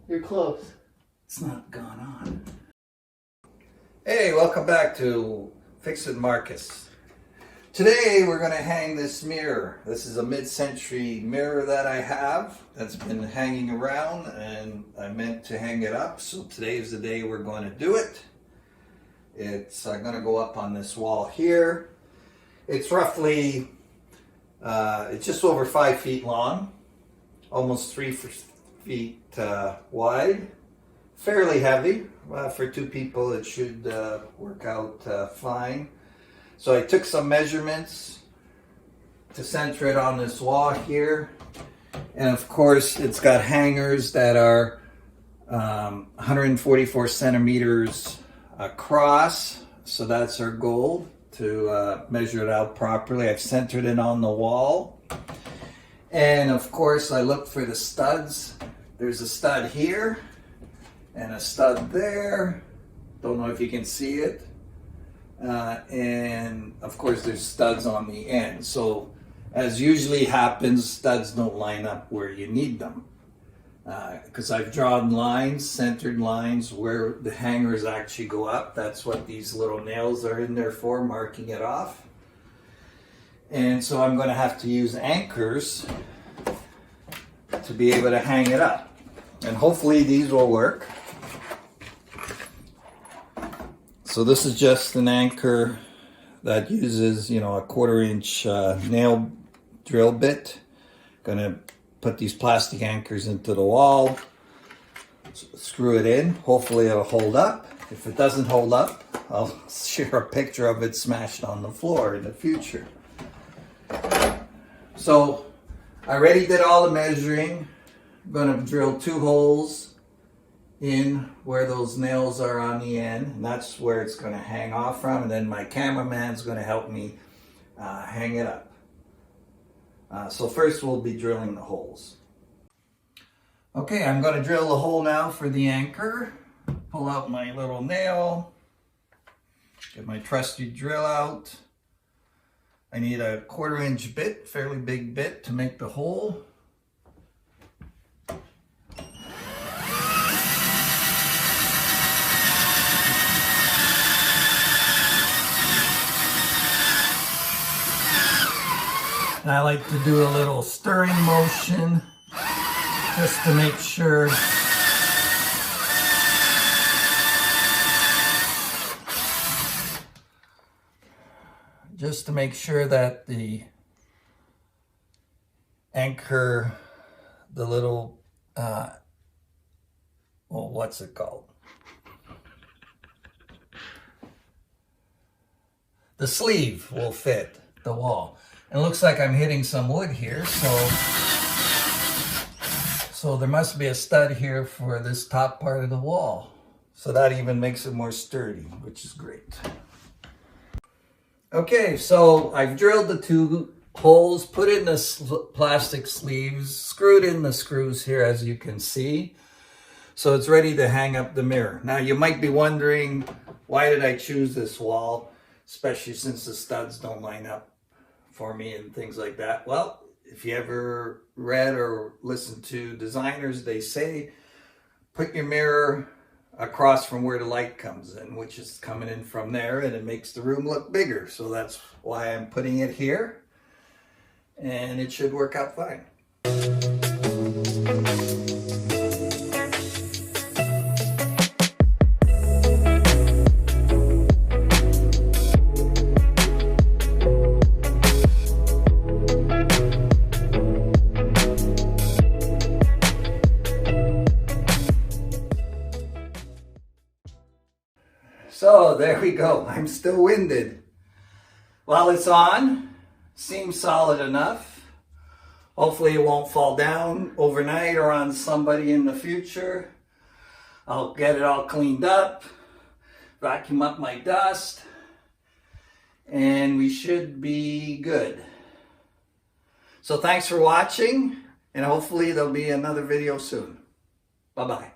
You're close. It's not gone on. Hey, welcome back to Fix It Markus. Today we're going to hang this mirror. This is a mid-century mirror that I have that's been hanging around, and I meant to hang it up. So today is the day we're going to do it. It's going to go up on this wall here. It's roughly, it's just over 5 feet long, almost 3 feet wide, fairly heavy. For 2 people it should work out fine. So I took some measurements to center it on this wall here, and of course it's got hangers that are 144 centimeters across, so that's our goal, to measure it out properly. I've centered it on the wall, and of course I looked for the studs. There's a stud here and a stud there. Don't know if you can see it. And of course there's studs on the end. So as usually happens, studs don't line up where you need them. Because I've drawn lines, centered lines, where the hangers actually go up. That's what these little nails are in there for, marking it off. And so I'm going to have to use anchors to be able to hang it up. And hopefully these will work. So this is just an anchor that uses, a 1/4 inch nail drill bit. Gonna put these plastic anchors into the wall, screw it in. Hopefully it'll hold up. If it doesn't hold up, I'll share a picture of it smashed on the floor in the future. So I already did all the measuring. I'm gonna drill 2 holes in where those nails are on the end, and that's where it's going to hang off from, and then my cameraman's going to help me hang it up. So first we'll be drilling the holes. Okay, I'm going to drill the hole now for the anchor. Pull out my little nail, get my trusty drill out. I need a 1/4 inch bit, fairly big bit, to make the hole. And I like to do a little stirring motion just to make sure that the anchor, the little, what's it called? The sleeve will fit the wall. It looks like I'm hitting some wood here, so there must be a stud here for this top part of the wall. So that even makes it more sturdy, which is great. Okay, so I've drilled the 2 holes, put in the plastic sleeves, screwed in the screws here, as you can see. So it's ready to hang up the mirror. Now you might be wondering, why did I choose this wall, especially since the studs don't line up for me and things like that? Well, if you ever read or listened to designers, they say put your mirror across from where the light comes in, which is coming in from there, and it makes the room look bigger. So that's why I'm putting it here, and it should work out fine. So there we go. I'm still winded. While it's on, seems solid enough. Hopefully it won't fall down overnight or on somebody in the future. I'll get it all cleaned up, vacuum up my dust, and we should be good. So thanks for watching, and hopefully there'll be another video soon. Bye-bye.